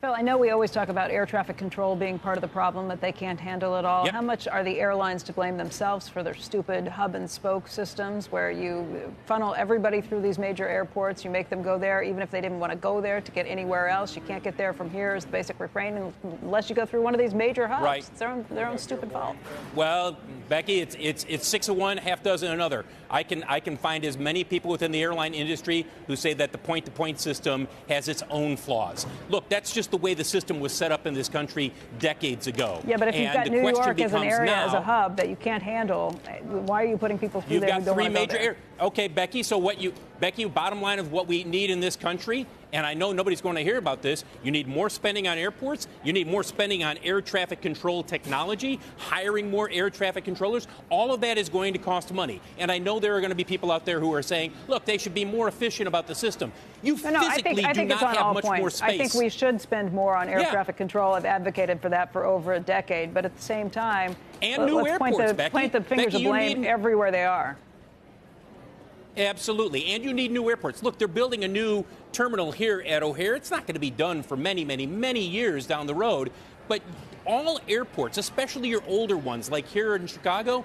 Phil, I know we always talk about air traffic control being part of the problem, that they can't handle it all. Yep. How much are the airlines to blame themselves for their stupid hub and spoke systems where you funnel everybody through these major airports, you make them go there even if they didn't want to go there to get anywhere else? You can't get there from here is the basic refrain unless you go through one of these major hubs. Right. It's their own stupid fault. Well, Becky, it's 6 of one, half dozen another. I can find as many people within the airline industry who say that the point-to-point system has its own flaws. Look, that's just the way the system was set up in this country decades ago. Yeah, but if you've got New York as an area, now, as a hub that you can't handle, why are you putting people through there who don't want to go there? You've got 3 major Okay, Becky, so Becky, bottom line of what we need in this country, and I know nobody's going to hear about this, you need more spending on airports, you need more spending on air traffic control technology, hiring more air traffic controllers. All of that is going to cost money. And I know there are going to be people out there who are saying, look, they should be more efficient about the system. You physically do not have much more space. I think we should spend more on air traffic control. I've advocated for that for over a decade. But at the same time, and new airports, point the fingers of blame everywhere they are. Absolutely. And you need new airports. Look, they're building a new terminal here at O'Hare. It's not going to be done for many, many, many years down the road. But all airports, especially your older ones like here in Chicago,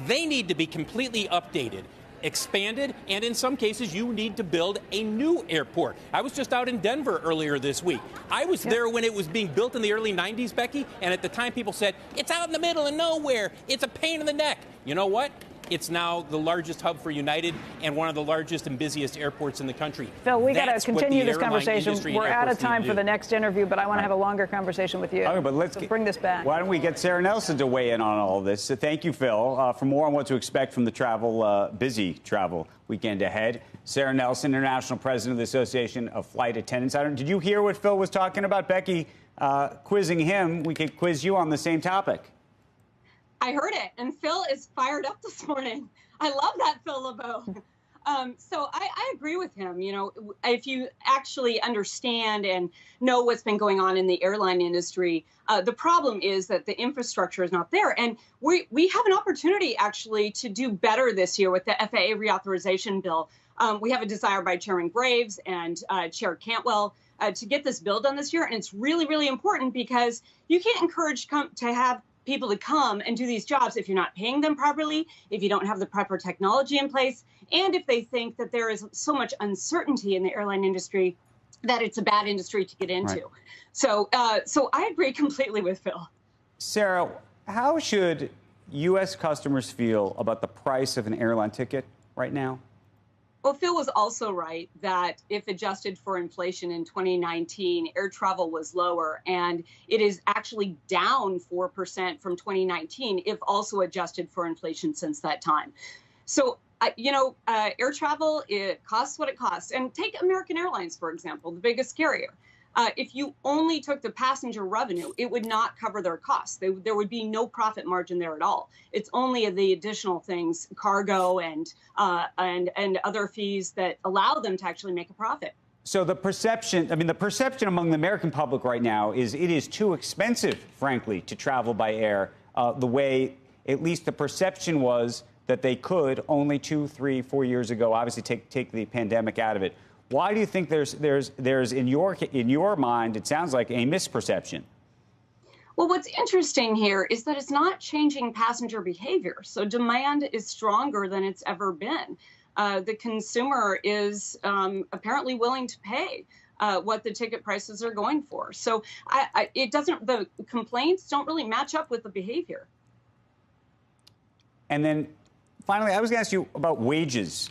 they need to be completely updated, expanded, and in some cases you need to build a new airport. I was just out in Denver earlier this week. I was there when it was being built in the early 90s, Becky, and at the time people said, it's out in the middle of nowhere. It's a pain in the neck. You know what? It's now the largest hub for United and one of the largest and busiest airports in the country. Phil, we got to continue this conversation. We're out of time for the next interview, but I want to have a longer conversation with you. Okay, but let's bring this back. Why don't we get Sarah Nelson to weigh in on all of this? So thank you, Phil. For more on what to expect from the busy travel weekend ahead, Sarah Nelson, International President of the Association of Flight Attendants. Did you hear what Phil was talking about? Becky quizzing him. We could quiz you on the same topic. I heard it, and Phil is fired up this morning. I love that, Phil LeBeau. So I agree with him. You know, if you actually understand and know what's been going on in the airline industry, the problem is that the infrastructure is not there. And we have an opportunity, actually, to do better this year with the FAA reauthorization bill. We have a desire by Chairman Graves and Chair Cantwell to get this bill done this year. And it's really, really important because you can't encourage to have people to come and do these jobs if you're not paying them properly, if you don't have the proper technology in place, and if they think that there is so much uncertainty in the airline industry that it's a bad industry to get into. Right. So I agree completely with Phil. Sarah, how should U.S. customers feel about the price of an airline ticket right now? Well, Phil was also right that if adjusted for inflation in 2019, air travel was lower, and it is actually down 4% from 2019 if also adjusted for inflation since that time. So, air travel, it costs what it costs. And take American Airlines, for example, the biggest carrier. If you only took the passenger revenue, it would not cover their costs. There would be no profit margin there at all. It's only the additional things, cargo and other fees that allow them to actually make a profit. So the perception among the American public right now is it is too expensive, frankly, to travel by air, the way at least the perception was that they could only 2, 3, 4 years ago, obviously take the pandemic out of it. Why do you think there's in your mind, it sounds like a misperception? Well, what's interesting here is that it's not changing passenger behavior. So demand is stronger than it's ever been. The consumer is apparently willing to pay what the ticket prices are going for. So the complaints don't really match up with the behavior. And then finally, I was going to ask you about wages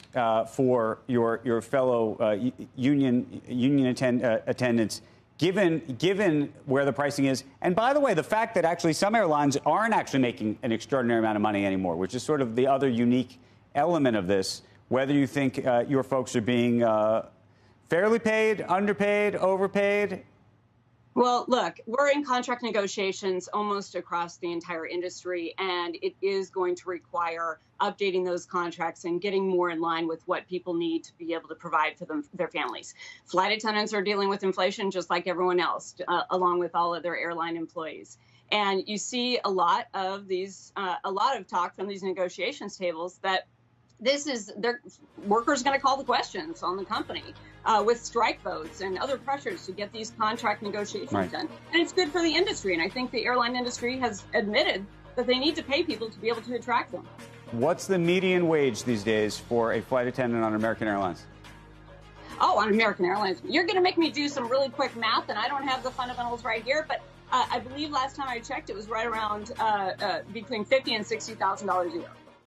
for your fellow union attendants, given where the pricing is. And by the way, the fact that actually some airlines aren't actually making an extraordinary amount of money anymore, which is sort of the other unique element of this, whether you think your folks are being fairly paid, underpaid, overpaid. Well, look, we're in contract negotiations almost across the entire industry, and it is going to require updating those contracts and getting more in line with what people need to be able to provide for their families. Flight attendants are dealing with inflation just like everyone else, along with all other airline employees. And you see a lot of talk from these negotiations tables that workers going to call the questions on the company with strike votes and other pressures to get these contract negotiations done. And it's good for the industry. And I think the airline industry has admitted that they need to pay people to be able to attract them. What's the median wage these days for a flight attendant on American Airlines? Oh, on American Airlines. You're going to make me do some really quick math, and I don't have the fundamentals right here, but I believe last time I checked, it was right around between $50,000 and $60,000 a year.